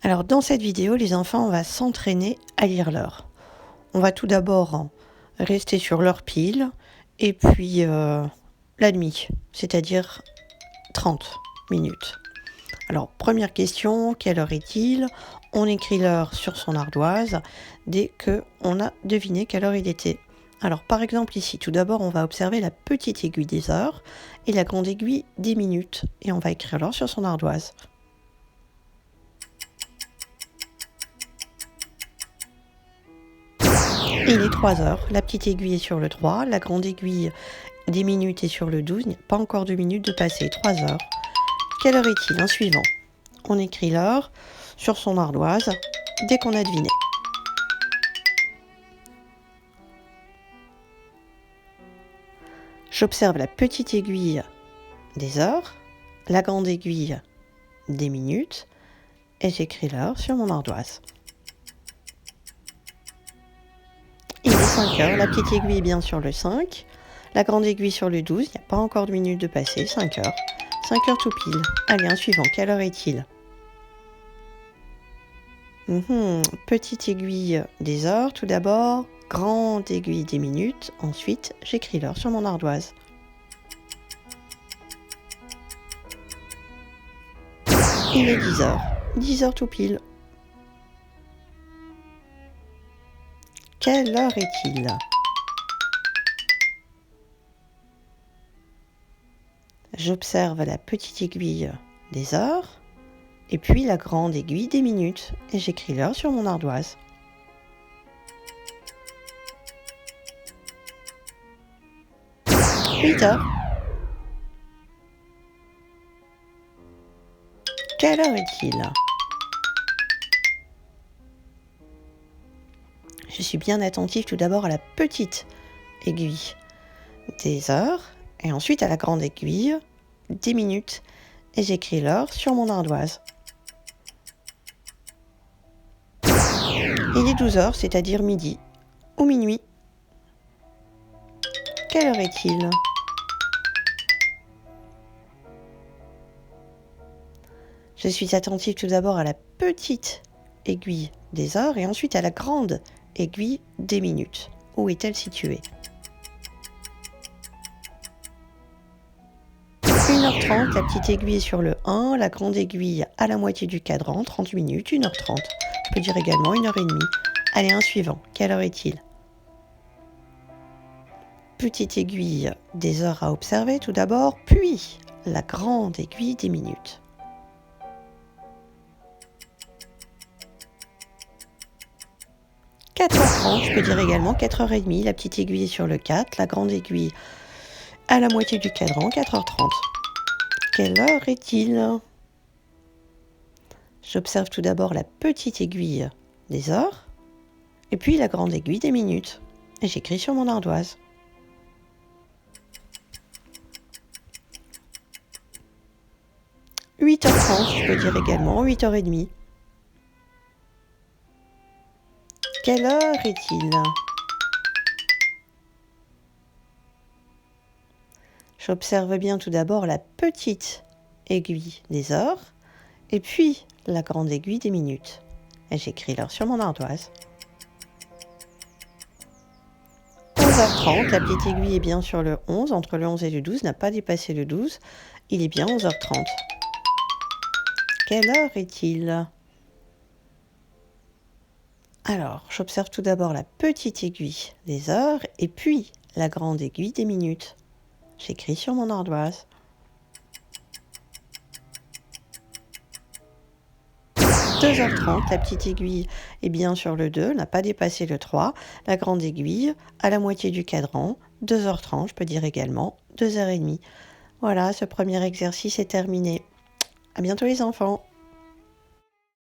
Alors dans cette vidéo, les enfants, on va s'entraîner à lire l'heure. On va tout d'abord rester sur l'heure pile et puis la nuit, c'est-à-dire 30 minutes. Alors première question, quelle heure est-il? On écrit l'heure sur son ardoise dès qu'on a deviné quelle heure il était. Alors par exemple ici, tout d'abord on va observer la petite aiguille des heures et la grande aiguille des minutes et on va écrire l'heure sur son ardoise. Il est 3 heures, la petite aiguille est sur le 3, la grande aiguille des minutes est sur le 12, il n'y a pas encore 2 minutes de passé, 3 heures. Quelle heure est-il? Un suivant. On écrit l'heure sur son ardoise dès qu'on a deviné. J'observe la petite aiguille des heures, la grande aiguille des minutes et j'écris l'heure sur mon ardoise. Il est 5 heures, la petite aiguille est bien sur le 5, la grande aiguille sur le 12, il n'y a pas encore de minutes de passé, 5 heures. 5 heures tout pile. Allez, un suivant, quelle heure est-il? Petite aiguille des heures, tout d'abord, grande aiguille des minutes, ensuite j'écris l'heure sur mon ardoise. Il est 10 heures tout pile. Quelle heure est-il? J'observe la petite aiguille des heures et puis la grande aiguille des minutes et j'écris l'heure sur mon ardoise. « 8 heures. Quelle heure est-il? Je suis bien attentive tout d'abord à la petite aiguille des heures et ensuite à la grande aiguille des minutes et j'écris l'heure sur mon ardoise. Il est 12 heures, c'est-à-dire midi ou minuit. Quelle heure est-il? Je suis attentive tout d'abord à la petite aiguille des heures et ensuite à la grande aiguille des minutes. Où est-elle située? 1h30, la petite aiguille est sur le 1, la grande aiguille à la moitié du cadran, 30 minutes, 1h30. Je peux dire également 1h30. Allez, un suivant. Quelle heure est-il? Petite aiguille des heures à observer tout d'abord, puis la grande aiguille des minutes. « 4h30, je peux dire également 4h30, la petite aiguille est sur le 4, la grande aiguille à la moitié du cadran, 4h30. Quelle heure est-il? J'observe tout d'abord la petite aiguille des heures et puis la grande aiguille des minutes. Et j'écris sur mon ardoise. « 8h30, je peux dire également 8h30. Quelle heure est-il? J'observe bien tout d'abord la petite aiguille des heures et puis la grande aiguille des minutes. Et j'écris l'heure sur mon ardoise. 11h30, la petite aiguille est bien sur le 11, entre le 11 et le 12, n'a pas dépassé le 12. Il est bien 11h30. Quelle heure est-il? Alors, j'observe tout d'abord la petite aiguille des heures et puis la grande aiguille des minutes. J'écris sur mon ardoise. 2h30, la petite aiguille est bien sur le 2, n'a pas dépassé le 3. La grande aiguille à la moitié du cadran, 2h30, je peux dire également 2h30. Voilà, ce premier exercice est terminé. À bientôt les enfants.